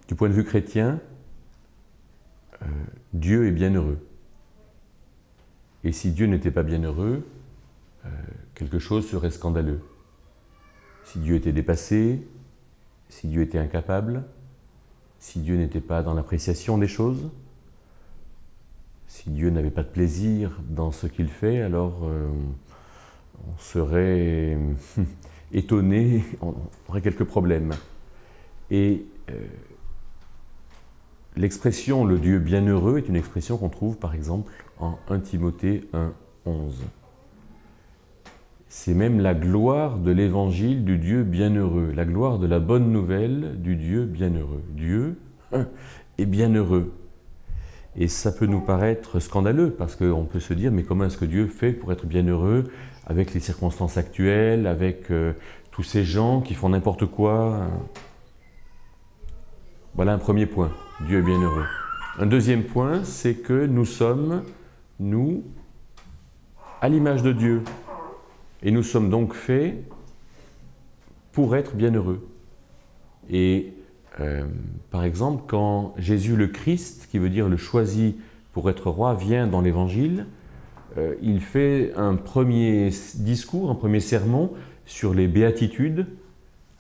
Du point de vue chrétien, Dieu est bienheureux. Et si Dieu n'était pas bienheureux, quelque chose serait scandaleux. Si Dieu était dépassé, si Dieu était incapable, si Dieu n'était pas dans l'appréciation des choses, si Dieu n'avait pas de plaisir dans ce qu'il fait, alors on serait étonné, on aurait quelques problèmes. Et l'expression « le Dieu bienheureux » est une expression qu'on trouve par exemple en 1 Timothée 1:11. C'est même la gloire de l'évangile du Dieu bienheureux, la gloire de la bonne nouvelle du Dieu bienheureux. Dieu est bienheureux. Et ça peut nous paraître scandaleux, parce qu'on peut se dire, mais comment est-ce que Dieu fait pour être bienheureux avec les circonstances actuelles, avec tous ces gens qui font n'importe quoi? Voilà un premier point, Dieu est bienheureux. Un deuxième point, c'est que nous sommes, nous, à l'image de Dieu. Et nous sommes donc faits pour être bienheureux. Et par exemple, quand Jésus le Christ, qui veut dire le choisi pour être roi, vient dans l'Évangile, il fait un premier discours, un premier sermon sur les béatitudes.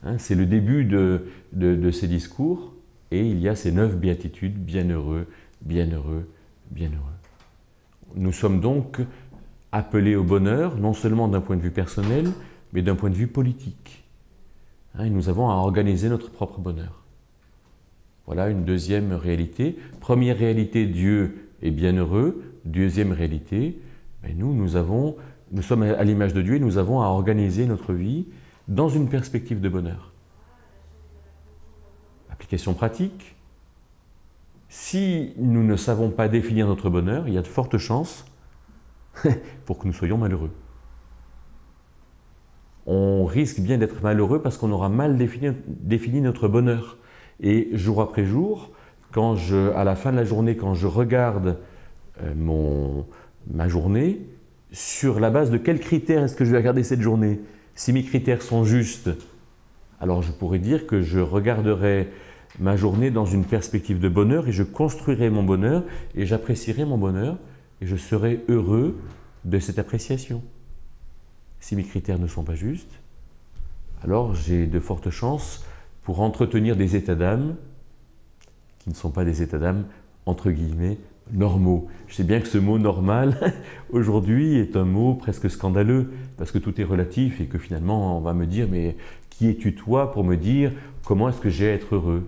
Hein, c'est le début de ces discours. Et il y a ces 9 béatitudes, bienheureux, bienheureux, bienheureux. Nous sommes donc appelés au bonheur, non seulement d'un point de vue personnel, mais d'un point de vue politique. Hein, et nous avons à organiser notre propre bonheur. Voilà une deuxième réalité. Première réalité, Dieu est bienheureux. Deuxième réalité, nous sommes à l'image de Dieu et nous avons à organiser notre vie dans une perspective de bonheur. Application pratique. Si nous ne savons pas définir notre bonheur, il y a de fortes chances pour que nous soyons malheureux. On risque bien d'être malheureux parce qu'on aura mal défini notre bonheur. Et jour après jour, à la fin de la journée, quand je regarde ma journée, sur la base de quels critères est-ce que je vais regarder cette journée? Si mes critères sont justes, alors je pourrais dire que je regarderai ma journée dans une perspective de bonheur et je construirai mon bonheur et j'apprécierai mon bonheur et je serai heureux de cette appréciation. Si mes critères ne sont pas justes, alors j'ai de fortes chances pour entretenir des états d'âme qui ne sont pas des états d'âme, entre guillemets, normaux. Je sais bien que ce mot « normal » aujourd'hui est un mot presque scandaleux parce que tout est relatif et que finalement on va me dire « mais qui es-tu toi pour me dire comment est-ce que j'ai à être heureux ?»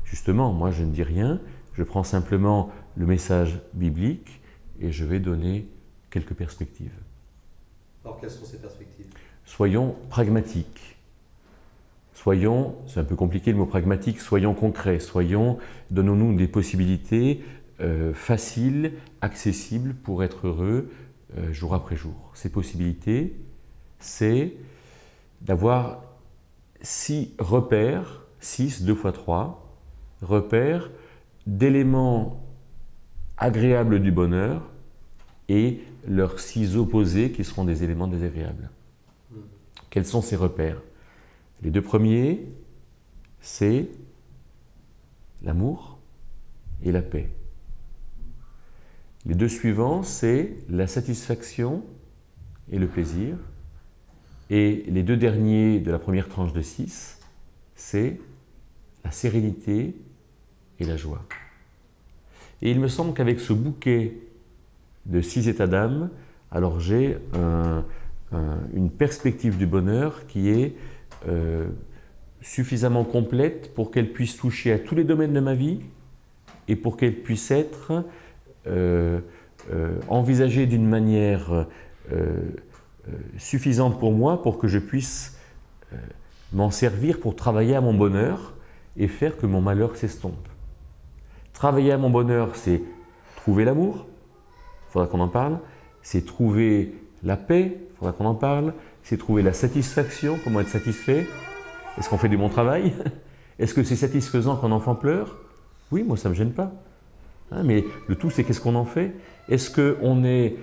Justement, moi je ne dis rien, je prends simplement le message biblique et je vais donner quelques perspectives. Alors quelles sont ces perspectives? Soyons pragmatiques. Soyons, c'est un peu compliqué le mot pragmatique, soyons concrets, donnons-nous des possibilités faciles, accessibles pour être heureux jour après jour. Ces possibilités, c'est d'avoir 6 repères, 6, 2 fois 3, repères d'éléments agréables du bonheur et leurs 6 opposés qui seront des éléments désagréables. Quels sont ces repères? Les 2 premiers, c'est l'amour et la paix. Les 2 suivants, c'est la satisfaction et le plaisir. Et les 2 derniers de la première tranche de 6, c'est la sérénité et la joie. Et il me semble qu'avec ce bouquet de 6 états d'âme, alors j'ai une perspective du bonheur qui est suffisamment complète pour qu'elle puisse toucher à tous les domaines de ma vie et pour qu'elle puisse être envisagée d'une manière suffisante pour moi pour que je puisse m'en servir pour travailler à mon bonheur et faire que mon malheur s'estompe. Travailler à mon bonheur, c'est trouver l'amour, il faudra qu'on en parle, c'est trouver la paix, il faudra qu'on en parle, c'est trouver la satisfaction, comment être satisfait. Est-ce qu'on fait du bon travail? Est-ce que c'est satisfaisant quand un enfant pleure? Oui, moi ça ne me gêne pas. Hein, mais le tout, c'est qu'est-ce qu'on en fait? Est-ce qu'on est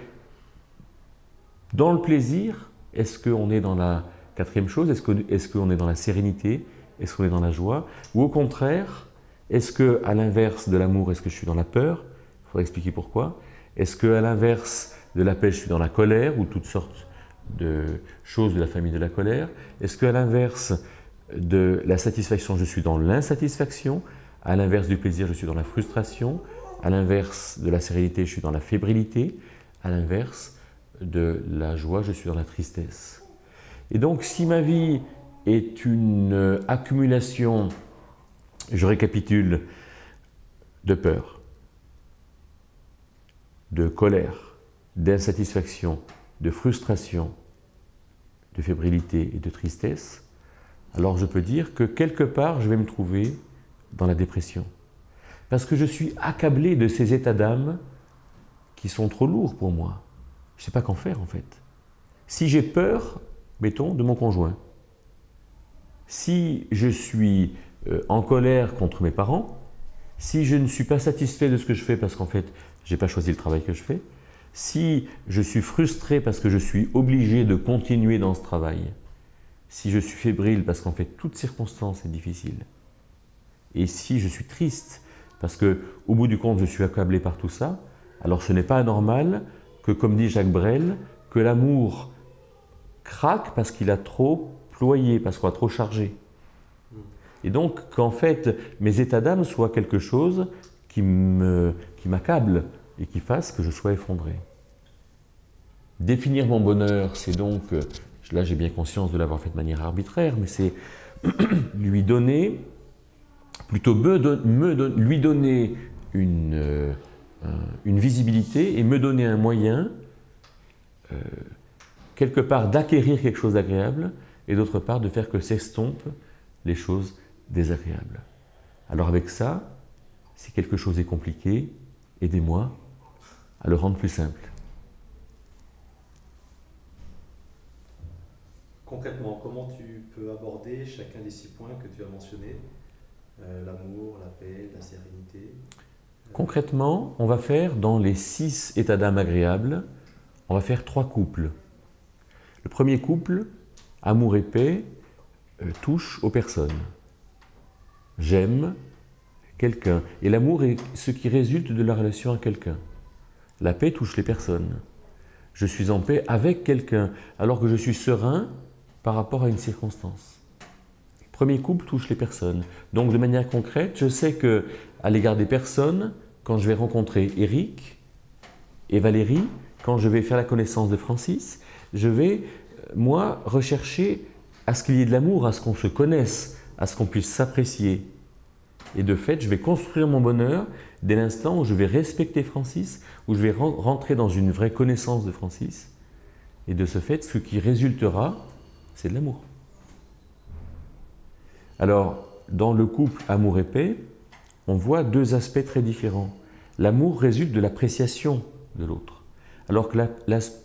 dans le plaisir? Est-ce qu'on est dans la Quatrième chose, est-ce qu'on est dans la sérénité? Est-ce qu'on est dans la joie? Ou au contraire, est-ce qu'à l'inverse de l'amour, est-ce que je suis dans la peur? Il faudra expliquer pourquoi. Est-ce qu'à l'inverse de la paix, je suis dans la colère ou toutes sortes de choses de la famille de la colère? Est-ce qu'à l'inverse de la satisfaction, je suis dans l'insatisfaction? À l'inverse du plaisir, je suis dans la frustration? À l'inverse de la sérénité, je suis dans la fébrilité? À l'inverse de la joie, je suis dans la tristesse. Et donc, si ma vie est une accumulation, je récapitule, de peur, de colère, d'insatisfaction, de frustration, de fébrilité et de tristesse, alors je peux dire que quelque part, je vais me trouver dans la dépression. Parce que je suis accablé de ces états d'âme qui sont trop lourds pour moi. Je ne sais pas qu'en faire en fait. Si j'ai peur, mettons, de mon conjoint, si je suis en colère contre mes parents, si je ne suis pas satisfait de ce que je fais parce qu'en fait, je n'ai pas choisi le travail que je fais, si je suis frustré parce que je suis obligé de continuer dans ce travail, si je suis fébrile parce qu'en fait, toute circonstance est difficile, et si je suis triste parce qu'au bout du compte, je suis accablé par tout ça, alors ce n'est pas anormal que, comme dit Jacques Brel, que l'amour craque parce qu'il a trop ployé, parce qu'on a trop chargé. Et donc qu'en fait mes états d'âme soient quelque chose qui m'accable et qui fasse que je sois effondré. Définir mon bonheur, c'est donc, là j'ai bien conscience de l'avoir fait de manière arbitraire, mais c'est lui donner, plutôt lui donner une visibilité et me donner un moyen quelque part d'acquérir quelque chose d'agréable et d'autre part de faire que s'estompent les choses désagréables. Alors avec ça, si quelque chose est compliqué, aidez-moi à le rendre plus simple. Concrètement, comment tu peux aborder chacun des 6 points que tu as mentionnés? L'amour, la paix, la sérénité. Concrètement, on va faire dans les 6 états d'âme agréables, on va faire 3 couples. Le premier couple, amour et paix, touche aux personnes. J'aime quelqu'un. Et l'amour est ce qui résulte de la relation à quelqu'un. La paix touche les personnes. Je suis en paix avec quelqu'un, alors que je suis serein par rapport à une circonstance. Le premier couple touche les personnes. Donc de manière concrète, je sais qu'à l'égard des personnes, quand je vais rencontrer Eric et Valérie, quand je vais faire la connaissance de Francis, je vais, moi, rechercher à ce qu'il y ait de l'amour, à ce qu'on se connaisse, à ce qu'on puisse s'apprécier. Et de fait, je vais construire mon bonheur dès l'instant où je vais respecter Francis, où je vais rentrer dans une vraie connaissance de Francis. Et de ce fait, ce qui résultera, c'est de l'amour. Alors, dans le couple amour et paix, on voit 2 aspects très différents. L'amour résulte de l'appréciation de l'autre, alors que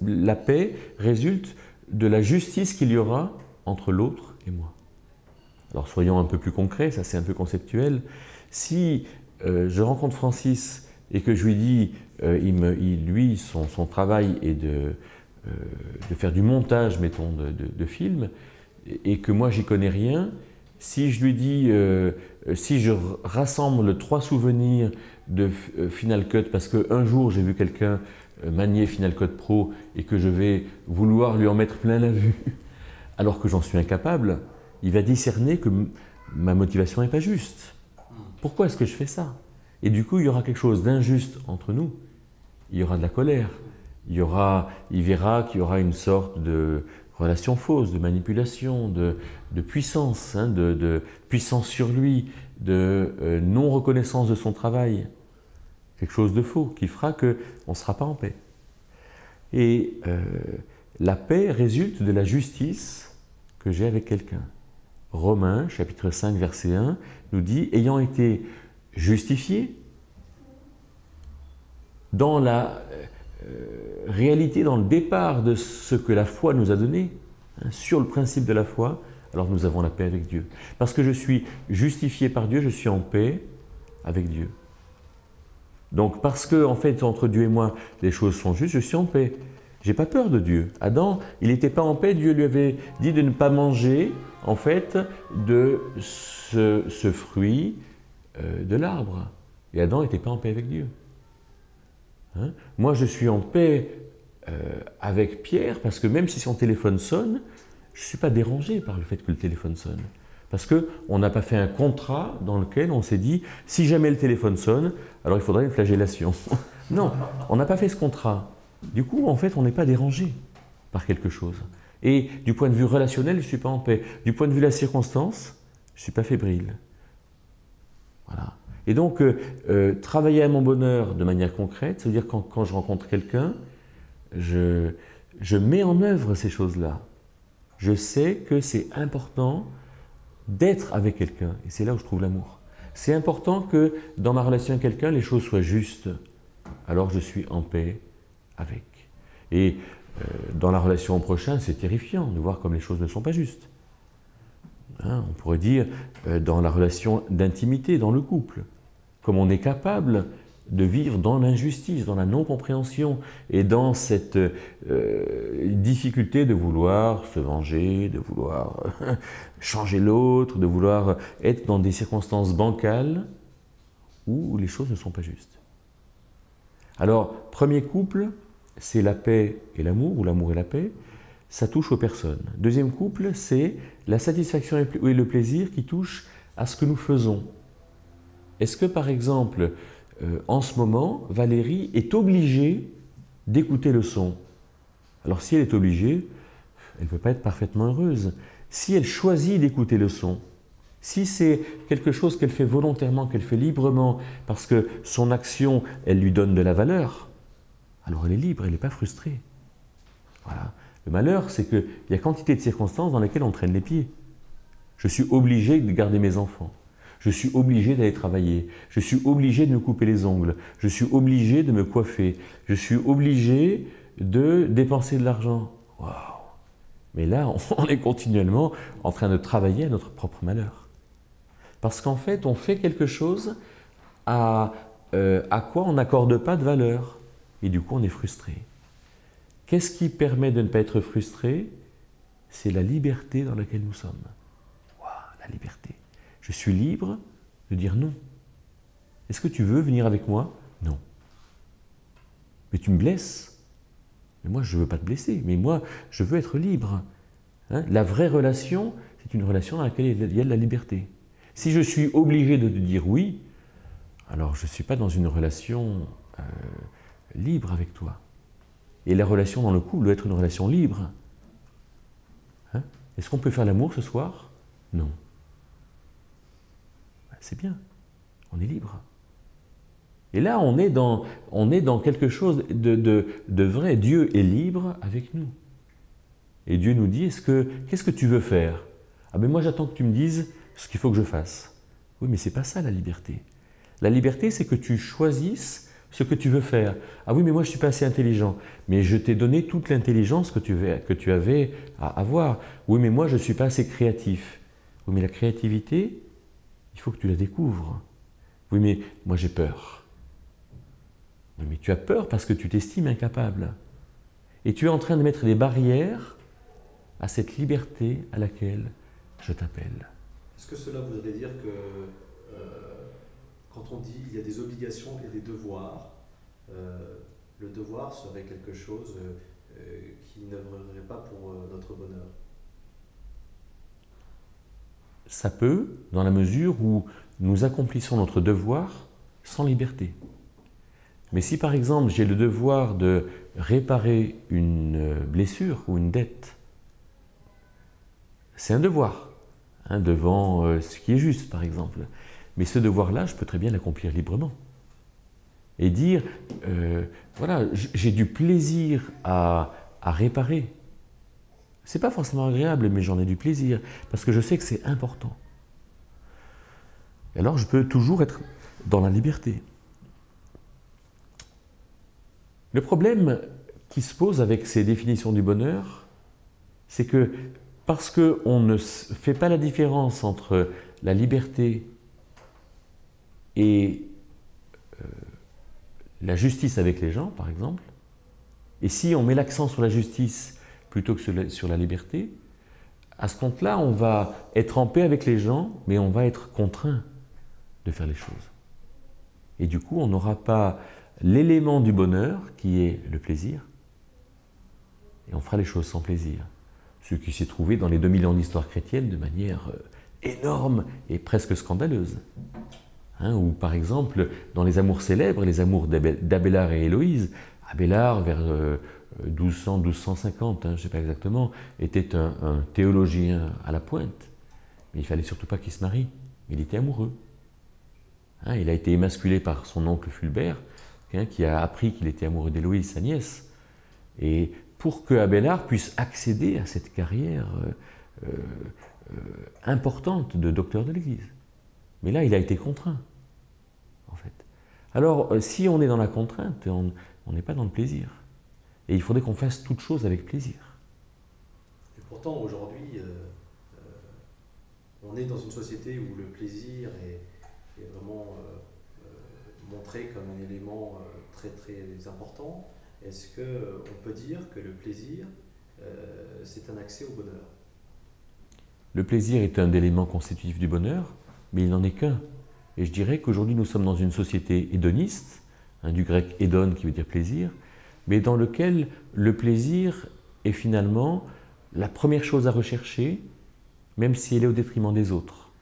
la paix résulte de la justice qu'il y aura entre l'autre et moi. Alors soyons un peu plus concrets, ça c'est un peu conceptuel. Si je rencontre Francis et que je lui dis, lui, son travail est de faire du montage, mettons, de films, et que moi j'y connais rien, si je lui dis, si je rassemble 3 souvenirs de Final Cut, parce qu'un jour j'ai vu quelqu'un manier Final Cut Pro et que je vais vouloir lui en mettre plein la vue, alors que j'en suis incapable, il va discerner que ma motivation n'est pas juste. Pourquoi est-ce que je fais ça? Et du coup, il y aura quelque chose d'injuste entre nous. Il y aura de la colère. Il verra qu'il y aura une sorte de relation fausse, de manipulation, de puissance, hein, de puissance sur lui, de non-reconnaissance de son travail. Quelque chose de faux qui fera qu'on ne sera pas en paix. Et la paix résulte de la justice que j'ai avec quelqu'un. Romains, chapitre 5, verset 1, nous dit « Ayant été justifiés dans la réalité, dans le départ de ce que la foi nous a donné, hein, sur le principe de la foi, alors nous avons la paix avec Dieu. Parce que je suis justifié par Dieu, je suis en paix avec Dieu. Donc parce que, en fait, entre Dieu et moi, les choses sont justes, je suis en paix. J'ai pas peur de Dieu. Adam, il n'était pas en paix. Dieu lui avait dit de ne pas manger, en fait, de ce fruit de l'arbre. Et Adam n'était pas en paix avec Dieu. Hein? Moi, je suis en paix avec Pierre parce que même si son téléphone sonne, je ne suis pas dérangé par le fait que le téléphone sonne. Parce qu'on n'a pas fait un contrat dans lequel on s'est dit si jamais le téléphone sonne, alors il faudrait une flagellation. Non, on n'a pas fait ce contrat. Du coup, en fait, on n'est pas dérangé par quelque chose. Et du point de vue relationnel, je ne suis pas en paix. Du point de vue de la circonstance, je ne suis pas fébrile. Voilà. Et donc, travailler à mon bonheur de manière concrète, c'est-à-dire quand je rencontre quelqu'un, je mets en œuvre ces choses-là. Je sais que c'est important d'être avec quelqu'un, et c'est là où je trouve l'amour. C'est important que dans ma relation avec quelqu'un, les choses soient justes. Alors je suis en paix avec. Et dans la relation au prochain, c'est terrifiant de voir comme les choses ne sont pas justes. Hein, on pourrait dire dans la relation d'intimité, dans le couple, comme on est capable de vivre dans l'injustice, dans la non-compréhension et dans cette difficulté de vouloir se venger, de vouloir changer l'autre, de vouloir être dans des circonstances bancales où les choses ne sont pas justes. Alors, premier couple, c'est la paix et l'amour, ou l'amour et la paix, ça touche aux personnes. Deuxième couple, c'est la satisfaction et le plaisir qui touchent à ce que nous faisons. Est-ce que, par exemple, en ce moment, Valérie est obligée d'écouter le son? Alors, si elle est obligée, elle ne peut pas être parfaitement heureuse. Si elle choisit d'écouter le son, si c'est quelque chose qu'elle fait volontairement, qu'elle fait librement, parce que son action, elle lui donne de la valeur, alors elle est libre, elle n'est pas frustrée. Voilà. Le malheur, c'est qu'il y a quantité de circonstances dans lesquelles on traîne les pieds. Je suis obligé de garder mes enfants. Je suis obligé d'aller travailler. Je suis obligé de me couper les ongles. Je suis obligé de me coiffer. Je suis obligé de dépenser de l'argent. Waouh! Mais là, on est continuellement en train de travailler à notre propre malheur. Parce qu'en fait, on fait quelque chose à quoi on n'accorde pas de valeur. Et du coup, on est frustré. Qu'est-ce qui permet de ne pas être frustré? C'est la liberté dans laquelle nous sommes. Waouh, la liberté. Je suis libre de dire non. Est-ce que tu veux venir avec moi? Non. Mais tu me blesses. Mais moi, je ne veux pas te blesser. Mais moi, je veux être libre. Hein? La vraie relation, c'est une relation dans laquelle il y a de la liberté. Si je suis obligé de te dire oui, alors je ne suis pas dans une relation libre avec toi. Et la relation dans le couple doit être une relation libre. Hein? Est-ce qu'on peut faire l'amour ce soir? Non. C'est bien, on est libre. Et là, on est dans quelque chose de vrai. Dieu est libre avec nous. Et Dieu nous dit, qu'est-ce que tu veux faire? Ah ben moi, j'attends que tu me dises ce qu'il faut que je fasse. Oui, mais c'est pas ça la liberté. La liberté, c'est que tu choisisses ce que tu veux faire. Ah oui, mais moi, je ne suis pas assez intelligent. Mais je t'ai donné toute l'intelligence que tu avais à avoir. Oui, mais moi, je ne suis pas assez créatif. Oui, mais la créativité, il faut que tu la découvres. Oui, mais moi, j'ai peur. Oui, mais tu as peur parce que tu t'estimes incapable. Et tu es en train de mettre des barrières à cette liberté à laquelle je t'appelle. Est-ce que cela voudrait dire que quand on dit il y a des obligations et des devoirs, le devoir serait quelque chose qui n'œuvrerait pas pour notre bonheur? Ça peut, dans la mesure où nous accomplissons notre devoir sans liberté. Mais si par exemple j'ai le devoir de réparer une blessure ou une dette, c'est un devoir, hein, devant ce qui est juste par exemple. Mais ce devoir-là, je peux très bien l'accomplir librement. Et dire, voilà, j'ai du plaisir à réparer. Ce n'est pas forcément agréable, mais j'en ai du plaisir, parce que je sais que c'est important. Et alors je peux toujours être dans la liberté. Le problème qui se pose avec ces définitions du bonheur, c'est que parce qu'on ne fait pas la différence entre la liberté et la justice avec les gens, par exemple, Et si on met l'accent sur la justice plutôt que sur la liberté, à ce compte-là, on va être en paix avec les gens, mais on va être contraint de faire les choses. Et du coup, on n'aura pas l'élément du bonheur, qui est le plaisir, et on fera les choses sans plaisir. Ce qui s'est trouvé dans les 2000 ans d'histoire chrétienne de manière énorme et presque scandaleuse. Ou par exemple, dans les amours célèbres, les amours d'Abélard et Héloïse, Abélard, vers 1200, 1250, je ne sais pas exactement, était un théologien à la pointe. Mais il ne fallait surtout pas qu'il se marie. Il était amoureux. Il a été émasculé par son oncle Fulbert, qui a appris qu'il était amoureux d'Héloïse, sa nièce. Et pour que Abélard puisse accéder à cette carrière importante de docteur de l'Église. Mais là, il a été contraint, en fait. Alors, si on est dans la contrainte, on n'est pas dans le plaisir. Et il faudrait qu'on fasse toute chose avec plaisir. Et pourtant, aujourd'hui, on est dans une société où le plaisir est vraiment montré comme un élément très très important. Est-ce qu'on peut dire que le plaisir, c'est un accès au bonheur? Le plaisir est un élément constitutif du bonheur, mais il n'en est qu'un. Et je dirais qu'aujourd'hui nous sommes dans une société hédoniste, du grec hédon qui veut dire plaisir, mais dans lequel le plaisir est finalement la première chose à rechercher, même si elle est au détriment des autres.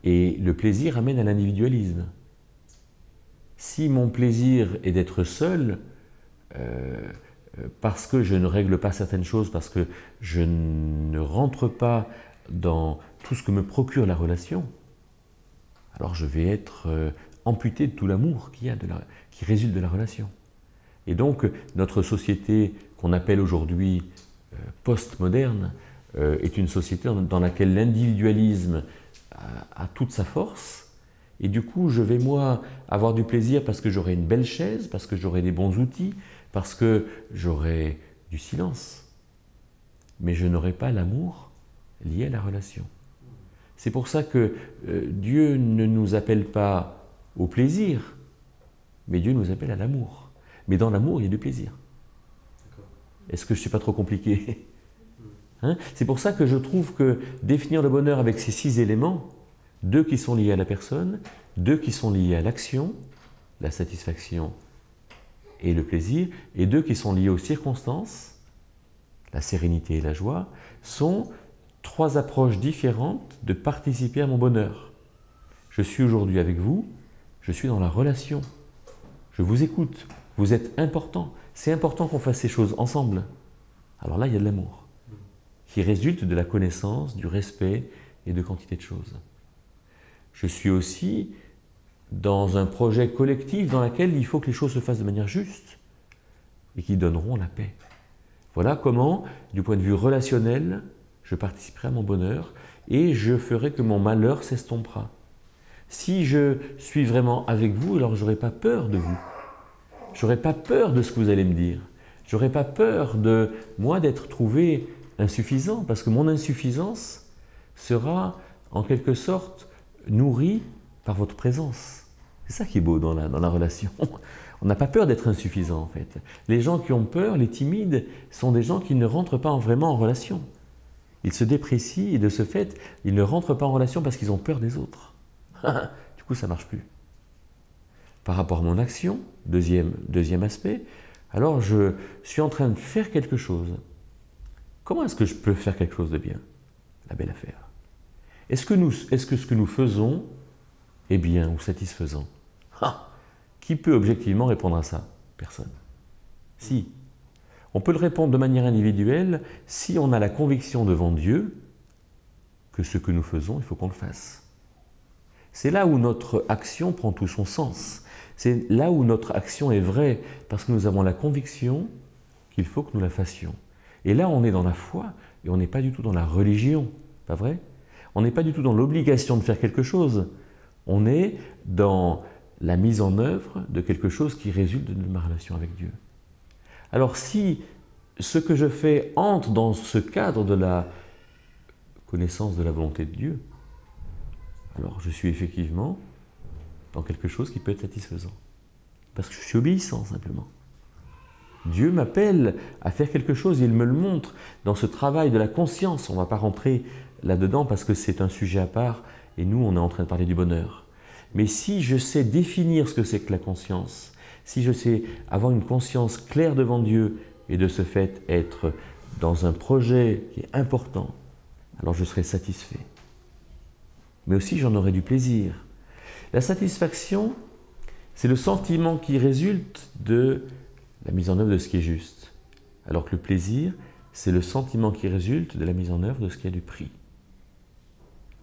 Et le plaisir amène à l'individualisme. Si mon plaisir est d'être seul, parce que je ne règle pas certaines choses, parce que je ne rentre pas dans tout ce que me procure la relation, alors je vais être amputé de tout l'amour qui résulte de la relation. Et donc notre société qu'on appelle aujourd'hui post-moderne est une société dans laquelle l'individualisme a toute sa force. Et du coup, je vais moi avoir du plaisir parce que j'aurai une belle chaise, parce que j'aurai des bons outils, parce que j'aurai du silence. Mais je n'aurai pas l'amour lié à la relation. C'est pour ça que Dieu ne nous appelle pas au plaisir, mais Dieu nous appelle à l'amour. Mais dans l'amour, il y a du plaisir. Est-ce que je ne suis pas trop compliqué? C'est pour ça que je trouve que définir le bonheur avec ces 6 éléments, 2 qui sont liés à la personne, 2 qui sont liés à l'action, la satisfaction et le plaisir, et 2 qui sont liés aux circonstances, la sérénité et la joie, sont 3 approches différentes de participer à mon bonheur. Je suis aujourd'hui avec vous, je suis dans la relation, je vous écoute, vous êtes important, c'est important qu'on fasse ces choses ensemble. Alors là, il y a de l'amour qui résulte de la connaissance, du respect et de quantité de choses. Je suis aussi dans un projet collectif dans lequel il faut que les choses se fassent de manière juste et qui donneront la paix. Voilà comment, du point de vue relationnel, je participerai à mon bonheur et je ferai que mon malheur s'estompera. Si je suis vraiment avec vous, alors je n'aurai pas peur de vous. Je n'aurai pas peur de ce que vous allez me dire. Je n'aurai pas peur de moi d'être trouvé insuffisant, parce que mon insuffisance sera en quelque sorte nourrie par votre présence. C'est ça qui est beau dans la relation. On n'a pas peur d'être insuffisant en fait. Les gens qui ont peur, les timides, sont des gens qui ne rentrent pas vraiment en relation. Ils se déprécient et de ce fait, ils ne rentrent pas en relation parce qu'ils ont peur des autres. Du coup, ça ne marche plus. Par rapport à mon action, deuxième aspect, alors je suis en train de faire quelque chose. Comment est-ce que je peux faire quelque chose de bien? La belle affaire. Est-ce que ce que nous faisons est bien ou satisfaisant? Qui peut objectivement répondre à ça? Personne. Si. On peut le répondre de manière individuelle si on a la conviction devant Dieu que ce que nous faisons, il faut qu'on le fasse. C'est là où notre action prend tout son sens. C'est là où notre action est vraie, parce que nous avons la conviction qu'il faut que nous la fassions. Et là, on est dans la foi, et on n'est pas du tout dans la religion, pas vrai? On n'est pas du tout dans l'obligation de faire quelque chose. On est dans la mise en œuvre de quelque chose qui résulte de ma relation avec Dieu. Alors si ce que je fais entre dans ce cadre de la connaissance de la volonté de Dieu, alors je suis effectivement dans quelque chose qui peut être satisfaisant. Parce que je suis obéissant simplement. Dieu m'appelle à faire quelque chose, il me le montre dans ce travail de la conscience. On ne va pas rentrer là-dedans parce que c'est un sujet à part et nous, on est en train de parler du bonheur. Mais si je sais définir ce que c'est que la conscience, si je sais avoir une conscience claire devant Dieu et de ce fait être dans un projet qui est important, alors je serai satisfait. Mais aussi j'en aurai du plaisir. La satisfaction, c'est le sentiment qui résulte de la mise en œuvre de ce qui est juste. Alors que le plaisir, c'est le sentiment qui résulte de la mise en œuvre de ce qui a du prix.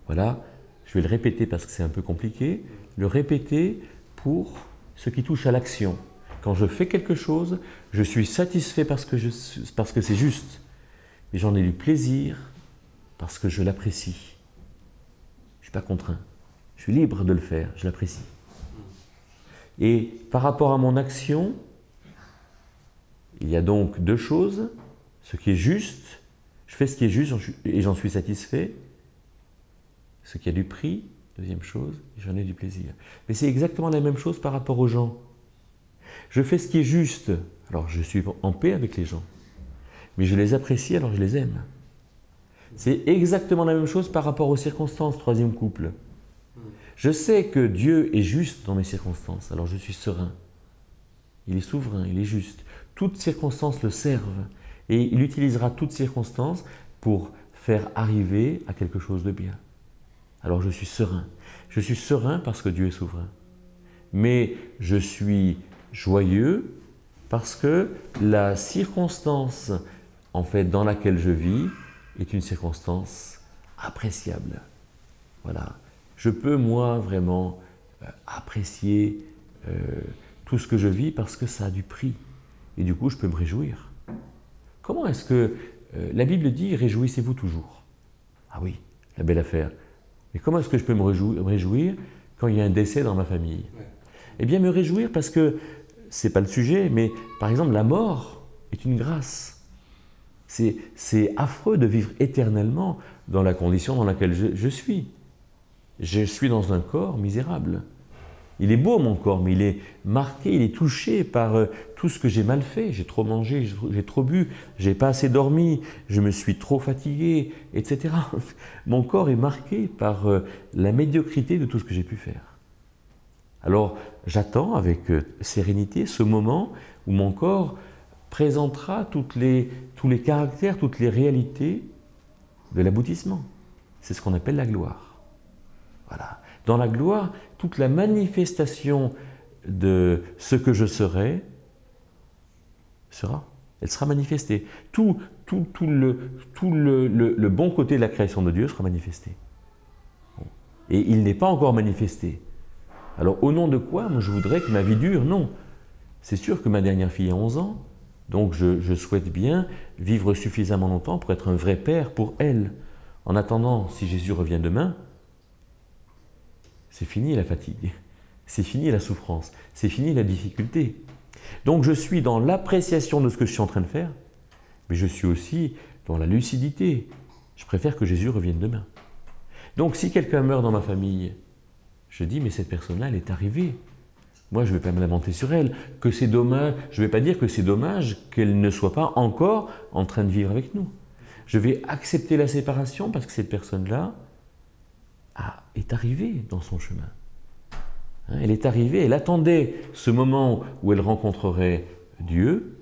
Voilà, je vais le répéter parce que c'est un peu compliqué, le répéter pour ce qui touche à l'action. Quand je fais quelque chose, je suis satisfait parce que c'est juste, mais j'en ai du plaisir parce que je l'apprécie. Je ne suis pas contraint, je suis libre de le faire, je l'apprécie. Et par rapport à mon action, il y a donc deux choses, ce qui est juste, je fais ce qui est juste et j'en suis satisfait, ce qui a du prix, deuxième chose, j'en ai du plaisir. Mais c'est exactement la même chose par rapport aux gens. Je fais ce qui est juste, alors je suis en paix avec les gens, mais je les apprécie, alors je les aime. C'est exactement la même chose par rapport aux circonstances, troisième couple. Je sais que Dieu est juste dans mes circonstances, alors je suis serein. Il est souverain, il est juste. Toutes circonstances le servent et il utilisera toutes circonstances pour faire arriver à quelque chose de bien. Alors je suis serein. Je suis serein parce que Dieu est souverain. Mais je suis joyeux parce que la circonstance en fait, dans laquelle je vis est une circonstance appréciable. Voilà. Je peux, moi, vraiment apprécier tout ce que je vis parce que ça a du prix. Et du coup, je peux me réjouir. Comment est-ce que la Bible dit « réjouissez-vous toujours ». Ah oui, la belle affaire. Mais comment est-ce que je peux me réjouir quand il y a un décès dans ma famille? Eh bien, me réjouir parce que, ce n'est pas le sujet, mais par exemple, la mort est une grâce. C'est affreux de vivre éternellement dans la condition dans laquelle je suis. Je suis dans un corps misérable. Il est beau mon corps, mais il est marqué, il est touché par tout ce que j'ai mal fait. J'ai trop mangé, j'ai trop bu, j'ai pas assez dormi, je me suis trop fatigué, etc. Mon corps est marqué par la médiocrité de tout ce que j'ai pu faire. Alors j'attends avec sérénité ce moment où mon corps présentera tous les caractères, toutes les réalités de l'aboutissement. C'est ce qu'on appelle la gloire. Voilà. Dans la gloire, toute la manifestation de ce que je serai elle sera manifestée. Tout le bon côté de la création de Dieu sera manifesté. Et il n'est pas encore manifesté. Alors au nom de quoi, moi, je voudrais que ma vie dure? Non. C'est sûr que ma dernière fille a 11 ans, donc je souhaite bien vivre suffisamment longtemps pour être un vrai père pour elle. En attendant, si Jésus revient demain, c'est fini la fatigue, c'est fini la souffrance, c'est fini la difficulté. Donc je suis dans l'appréciation de ce que je suis en train de faire, mais je suis aussi dans la lucidité. Je préfère que Jésus revienne demain. Donc si quelqu'un meurt dans ma famille, je dis mais cette personne-là, elle est arrivée. Moi, je ne vais pas me lamenter sur elle, que c'est dommage, je ne vais pas dire que c'est dommage qu'elle ne soit pas encore en train de vivre avec nous. Je vais accepter la séparation parce que cette personne-là est arrivée dans son chemin. Elle est arrivée, elle attendait ce moment où elle rencontrerait Dieu.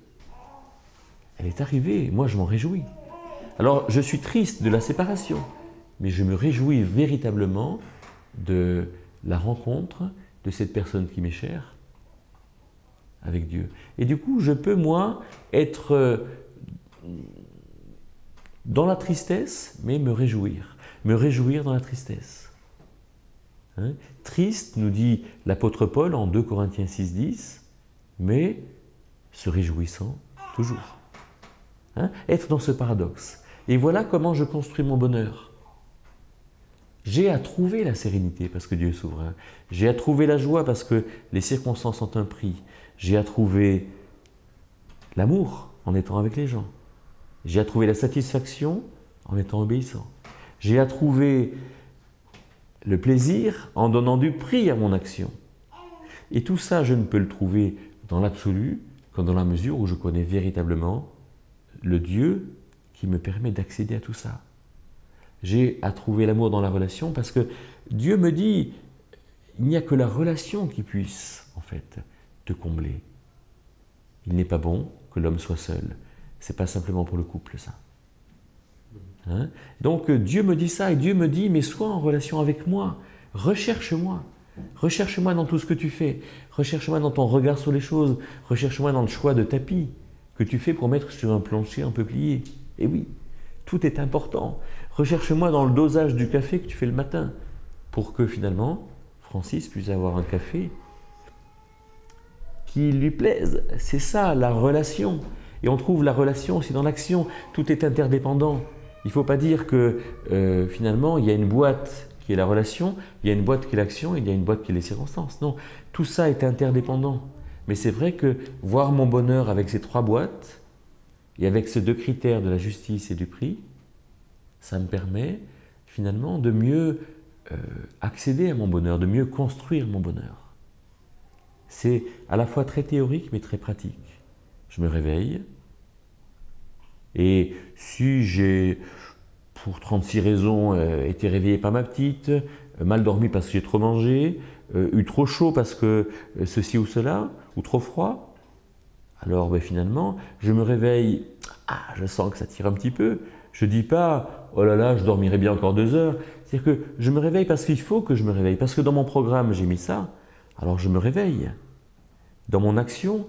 Elle est arrivée, moi je m'en réjouis. Alors je suis triste de la séparation, mais je me réjouis véritablement de la rencontre de cette personne qui m'est chère avec Dieu. Et du coup, je peux, moi, être dans la tristesse, mais me réjouir dans la tristesse. Hein? Triste, nous dit l'apôtre Paul en 2 Corinthiens 6,10, mais se réjouissant toujours. Hein? Être dans ce paradoxe. Et voilà comment je construis mon bonheur. J'ai à trouver la sérénité parce que Dieu est souverain. J'ai à trouver la joie parce que les circonstances ont un prix. J'ai à trouver l'amour en étant avec les gens. J'ai à trouver la satisfaction en étant obéissant. J'ai à trouver le plaisir en donnant du prix à mon action. Et tout ça, je ne peux le trouver dans l'absolu quand dans la mesure où je connais véritablement le Dieu qui me permet d'accéder à tout ça. J'ai à trouver l'amour dans la relation parce que Dieu me dit, il n'y a que la relation qui puisse, en fait, te combler. Il n'est pas bon que l'homme soit seul. C'est pas simplement pour le couple, ça. Hein? Donc Dieu me dit ça, et Dieu me dit, mais sois en relation avec moi, recherche-moi. Recherche-moi dans tout ce que tu fais, recherche-moi dans ton regard sur les choses, recherche-moi dans le choix de tapis que tu fais pour mettre sur un plancher un peu plié. Et oui, tout est important. Recherche-moi dans le dosage du café que tu fais le matin, pour que finalement, Francis puisse avoir un café qui lui plaise. C'est ça, la relation. Et on trouve la relation aussi dans l'action. Tout est interdépendant. Il ne faut pas dire que finalement, il y a une boîte qui est la relation, il y a une boîte qui est l'action, et il y a une boîte qui est les circonstances. Non, tout ça est interdépendant. Mais c'est vrai que voir mon bonheur avec ces 3 boîtes, et avec ces 2 critères de la justice et du prix, ça me permet finalement de mieux accéder à mon bonheur, de mieux construire mon bonheur. C'est à la fois très théorique mais très pratique. Je me réveille et si j'ai, pour 36 raisons, été réveillé par ma petite, mal dormi parce que j'ai trop mangé, eu trop chaud parce que ceci ou cela, ou trop froid, alors finalement, je me réveille, je sens que ça tire un petit peu, je ne dis pas « oh là là, je dormirai bien encore 2 heures », c'est-à-dire que je me réveille parce qu'il faut que je me réveille, parce que dans mon programme j'ai mis ça, alors je me réveille. Dans mon action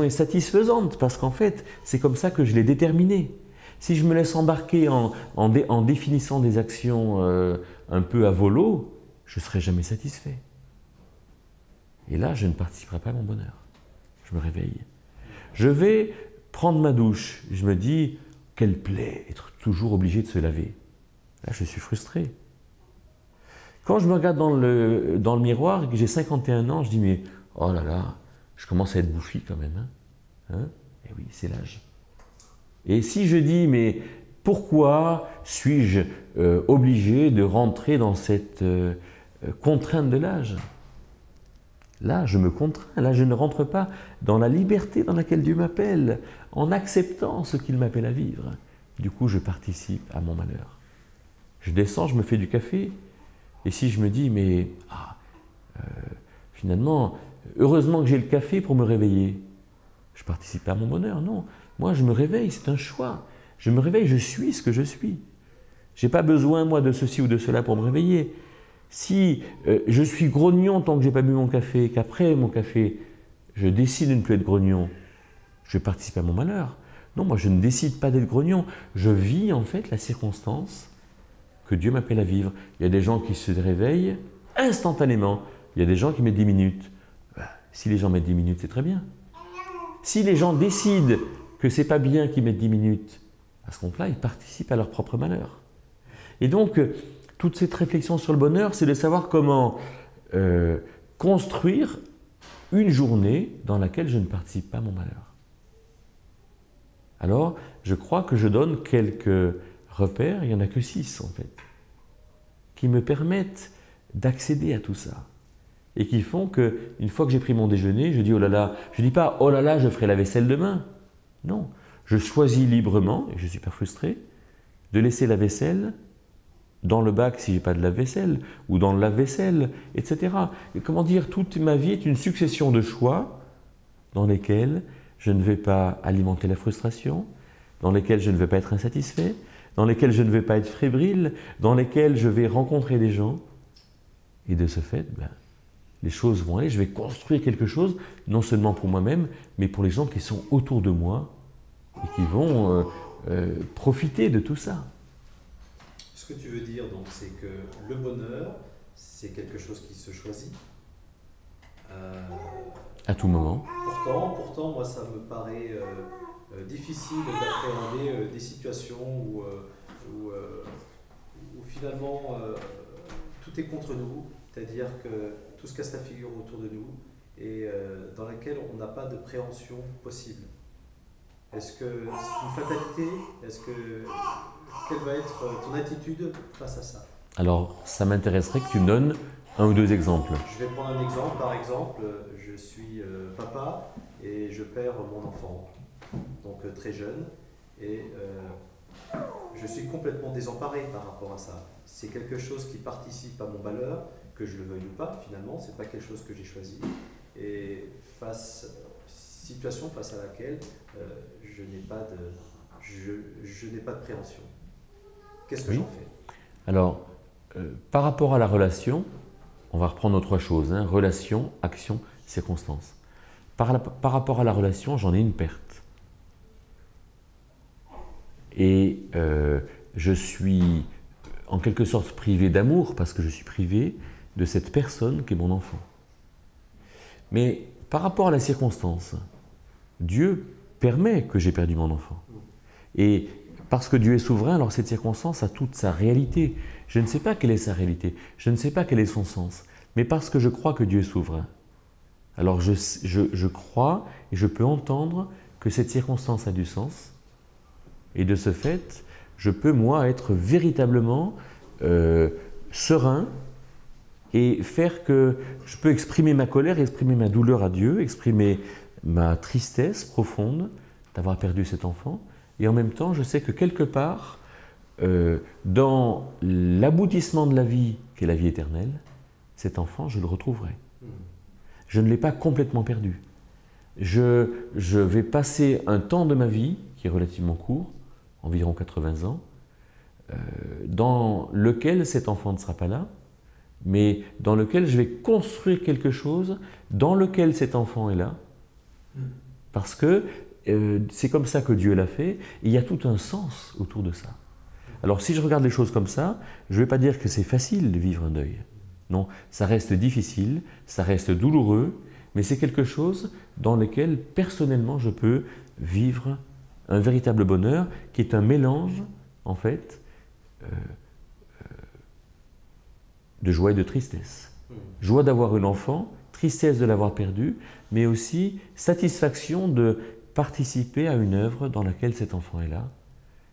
est satisfaisante, parce qu'en fait, c'est comme ça que je l'ai déterminé. Si je me laisse embarquer en définissant des actions un peu à volo, je ne serai jamais satisfait. Et là, je ne participerai pas à mon bonheur. Je me réveille. Je vais prendre ma douche. Je me dis, quelle plaie, être toujours obligé de se laver. Là, je suis frustré. Quand je me regarde dans le miroir et que j'ai 51 ans, je dis, mais oh là là, je commence à être bouffi quand même. Hein? Et oui, c'est l'âge. Et si je dis, mais pourquoi suis-je obligé de rentrer dans cette contrainte de l'âge? Là, je me contrains, là, je ne rentre pas dans la liberté dans laquelle Dieu m'appelle, en acceptant ce qu'il m'appelle à vivre. Du coup, je participe à mon malheur. Je descends, je me fais du café, et si je me dis, mais finalement, heureusement que j'ai le café pour me réveiller, je participe à mon bonheur. Non, moi, je me réveille, c'est un choix. Je me réveille, je suis ce que je suis. Je n'ai pas besoin, moi, de ceci ou de cela pour me réveiller. Si je suis grognon tant que je n'ai pas bu mon café, qu'après mon café, je décide de ne plus être grognon, je participe à mon malheur. Non, moi je ne décide pas d'être grognon, je vis en fait la circonstance que Dieu m'appelle à vivre. Il y a des gens qui se réveillent instantanément, il y a des gens qui mettent 10 minutes. Si les gens mettent 10 minutes, c'est très bien. Si les gens décident que ce n'est pas bien qu'ils mettent 10 minutes, à ce compte-là, ils participent à leur propre malheur. Et donc, toute cette réflexion sur le bonheur, c'est de savoir comment construire une journée dans laquelle je ne participe pas à mon malheur. Alors, je crois que je donne quelques repères, il n'y en a que 6 en fait, qui me permettent d'accéder à tout ça. Et qui font qu'une fois que j'ai pris mon déjeuner, je dis « oh là là », je ne dis pas « oh là là, je ferai la vaisselle demain ». Non, je choisis librement, et je ne suis pas frustré, de laisser la vaisselle dans le bac si je n'ai pas de lave-vaisselle, ou dans le lave-vaisselle, etc. Et comment dire, toute ma vie est une succession de choix dans lesquels je ne vais pas alimenter la frustration, dans lesquels je ne vais pas être insatisfait, dans lesquels je ne vais pas être fébrile, dans lesquels je vais rencontrer des gens. Et de ce fait, les choses vont aller, je vais construire quelque chose, non seulement pour moi-même, mais pour les gens qui sont autour de moi et qui vont profiter de tout ça. Ce que tu veux dire, donc, c'est que le bonheur, c'est quelque chose qui se choisit. À tout moment. Pourtant, moi, ça me paraît difficile d'appréhender des situations où finalement tout est contre nous, c'est-à-dire que tout se casse la figure autour de nous et dans laquelle on n'a pas de préhension possible. Est-ce que c'est une fatalité? Quelle va être ton attitude face à ça? Alors, ça m'intéresserait que tu me donnes Un ou deux exemples. Je vais prendre un exemple. Par exemple, je suis papa et je perds mon enfant, donc très jeune, et je suis complètement désemparé par rapport à ça. C'est quelque chose qui participe à mon malheur, que je le veuille ou pas, finalement, c'est pas quelque chose que j'ai choisi. Et situation face à laquelle je n'ai pas de préhension. Qu'est-ce que j'en fais? Alors, par rapport à la relation, on va reprendre autre chose, hein, relation, action, circonstance. Par rapport à la relation, j'en ai une perte. Et je suis en quelque sorte privé d'amour parce que je suis privé de cette personne qui est mon enfant. Mais par rapport à la circonstance, Dieu permet que j'ai perdu mon enfant. Et parce que Dieu est souverain, alors cette circonstance a toute sa réalité. Je ne sais pas quelle est sa réalité, je ne sais pas quel est son sens, mais parce que je crois que Dieu est souverain, alors je crois et je peux entendre que cette circonstance a du sens, et de ce fait, je peux, moi, être véritablement serein et faire que je peux exprimer ma colère, exprimer ma douleur à Dieu, exprimer ma tristesse profonde d'avoir perdu cet enfant, et en même temps, je sais que quelque part, dans l'aboutissement de la vie, qui est la vie éternelle, cet enfant, je le retrouverai. Je ne l'ai pas complètement perdu. Je vais passer un temps de ma vie, qui est relativement court, environ 80 ans, dans lequel cet enfant ne sera pas là, mais dans lequel je vais construire quelque chose, dans lequel cet enfant est là, parce que c'est comme ça que Dieu l'a fait, et il y a tout un sens autour de ça. Alors si je regarde les choses comme ça, je ne vais pas dire que c'est facile de vivre un deuil. Non, ça reste difficile, ça reste douloureux, mais c'est quelque chose dans lequel personnellement je peux vivre un véritable bonheur qui est un mélange, en fait, de joie et de tristesse. Joie d'avoir un enfant, tristesse de l'avoir perdu, mais aussi satisfaction de participer à une œuvre dans laquelle cet enfant est là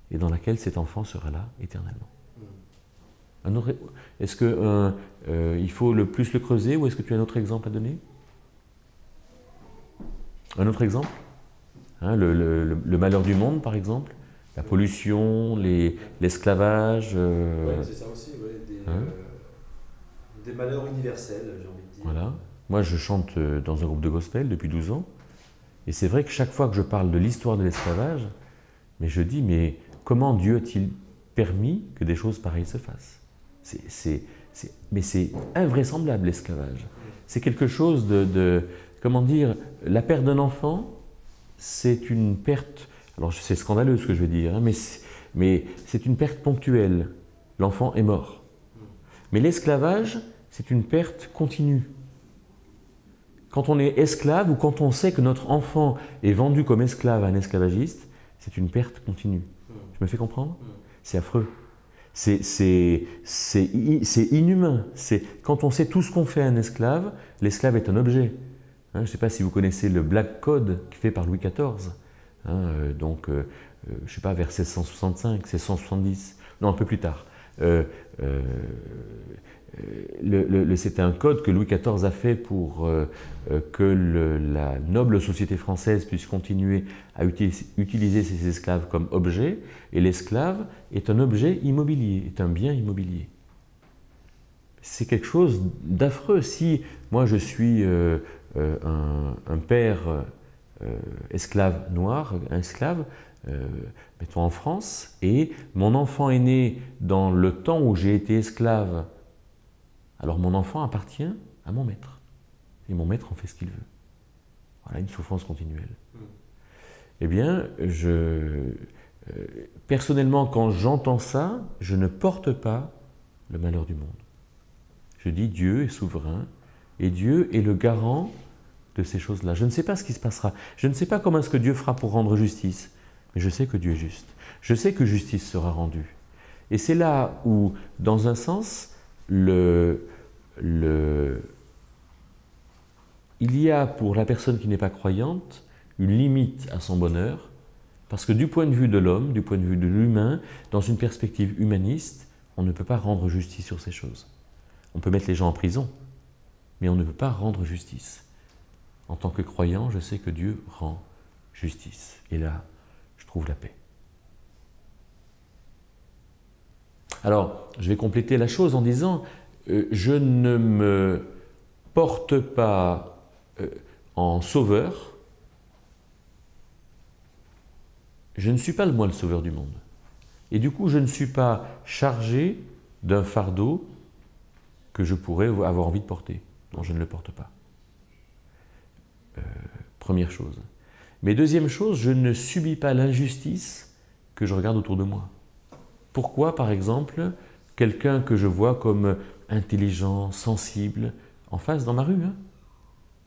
et dans laquelle cet enfant sera là éternellement. Est-ce qu'il faut le plus le creuser ou est-ce que tu as un autre exemple à donner? Un autre exemple, hein, le malheur du monde, par exemple, la pollution, l'esclavage. Oui, c'est ça aussi, ouais, des malheurs universels, j'ai envie de dire. Voilà. Moi, je chante dans un groupe de gospel depuis 12 ans, et c'est vrai que chaque fois que je parle de l'histoire de l'esclavage, mais je dis, mais comment Dieu a-t-il permis que des choses pareilles se fassent? Mais c'est invraisemblable, l'esclavage. C'est quelque chose comment dire, la perte d'un enfant, c'est une perte, alors c'est scandaleux ce que je veux dire, hein, mais c'est une perte ponctuelle. L'enfant est mort. Mais l'esclavage, c'est une perte continue. Quand on est esclave ou quand on sait que notre enfant est vendu comme esclave à un esclavagiste, c'est une perte continue. Je me fais comprendre? C'est affreux. C'est inhumain. Quand on sait tout ce qu'on fait à un esclave, l'esclave est un objet. Hein, je ne sais pas si vous connaissez le Black Code fait par Louis XIV. Hein, je ne sais pas, vers 1665, 1670, non, un peu plus tard. C'était un code que Louis XIV a fait pour que la noble société française puisse continuer à utiliser ses esclaves comme objets, et l'esclave est un objet immobilier, est un bien immobilier. C'est quelque chose d'affreux. Si moi je suis un père esclave noir, un esclave, mettons en France, et mon enfant est né dans le temps où j'ai été esclave, alors mon enfant appartient à mon maître. Et mon maître en fait ce qu'il veut. Voilà une souffrance continuelle. Eh bien, personnellement, quand j'entends ça, je ne porte pas le malheur du monde. Je dis Dieu est souverain et Dieu est le garant de ces choses-là. Je ne sais pas ce qui se passera. Je ne sais pas comment est-ce que Dieu fera pour rendre justice. Mais je sais que Dieu est juste. Je sais que justice sera rendue. Et c'est là où, dans un sens, il y a pour la personne qui n'est pas croyante une limite à son bonheur, parce que du point de vue de l'homme, du point de vue de l'humain, dans une perspective humaniste, on ne peut pas rendre justice sur ces choses. On peut mettre les gens en prison, mais on ne peut pas rendre justice. En tant que croyant, je sais que Dieu rend justice. Et là, je trouve la paix. Alors, je vais compléter la chose en disant, je ne me porte pas en sauveur. Je ne suis pas moi le sauveur du monde. Et du coup, je ne suis pas chargé d'un fardeau que je pourrais avoir envie de porter. Non, je ne le porte pas. Première chose. Mais deuxième chose, je ne subis pas l'injustice que je regarde autour de moi. Pourquoi, par exemple, quelqu'un que je vois comme intelligent, sensible, en face dans ma rue,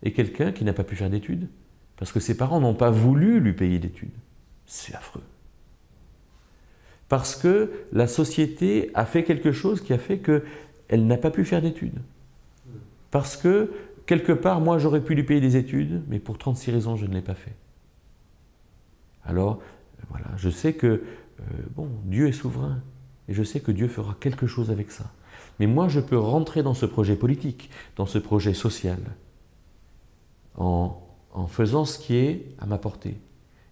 et quelqu'un qui n'a pas pu faire d'études, parce que ses parents n'ont pas voulu lui payer d'études. C'est affreux. Parce que la société a fait quelque chose qui a fait qu'elle n'a pas pu faire d'études. Parce que, quelque part, moi j'aurais pu lui payer des études, mais pour 36 raisons, je ne l'ai pas fait. Alors, voilà, je sais que, Dieu est souverain, et je sais que Dieu fera quelque chose avec ça. Mais moi, je peux rentrer dans ce projet politique, dans ce projet social, en faisant ce qui est à ma portée.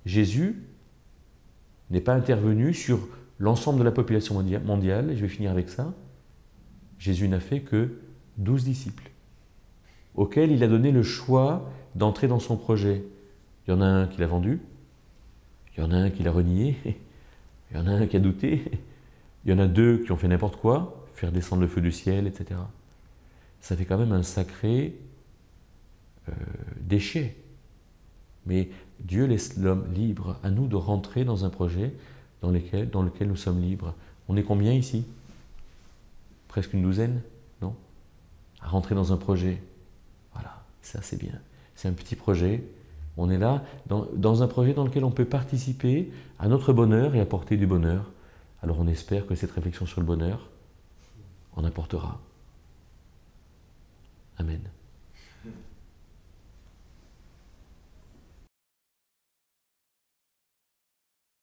Jésus n'est pas intervenu sur l'ensemble de la population mondiale, et je vais finir avec ça. Jésus n'a fait que 12 disciples, auxquels il a donné le choix d'entrer dans son projet. Il y en a un qui l'a vendu, il y en a un qui l'a renié, il y en a un qui a douté, il y en a deux qui ont fait n'importe quoi, faire descendre le feu du ciel, etc. Ça fait quand même un sacré déchet. Mais Dieu laisse l'homme libre, à nous de rentrer dans un projet dans lequel nous sommes libres. On est combien ici? Presque une douzaine, non? À rentrer dans un projet. Voilà, ça c'est bien. C'est un petit projet. On est là dans un projet dans lequel on peut participer à notre bonheur et apporter du bonheur. Alors on espère que cette réflexion sur le bonheur en apportera. Amen.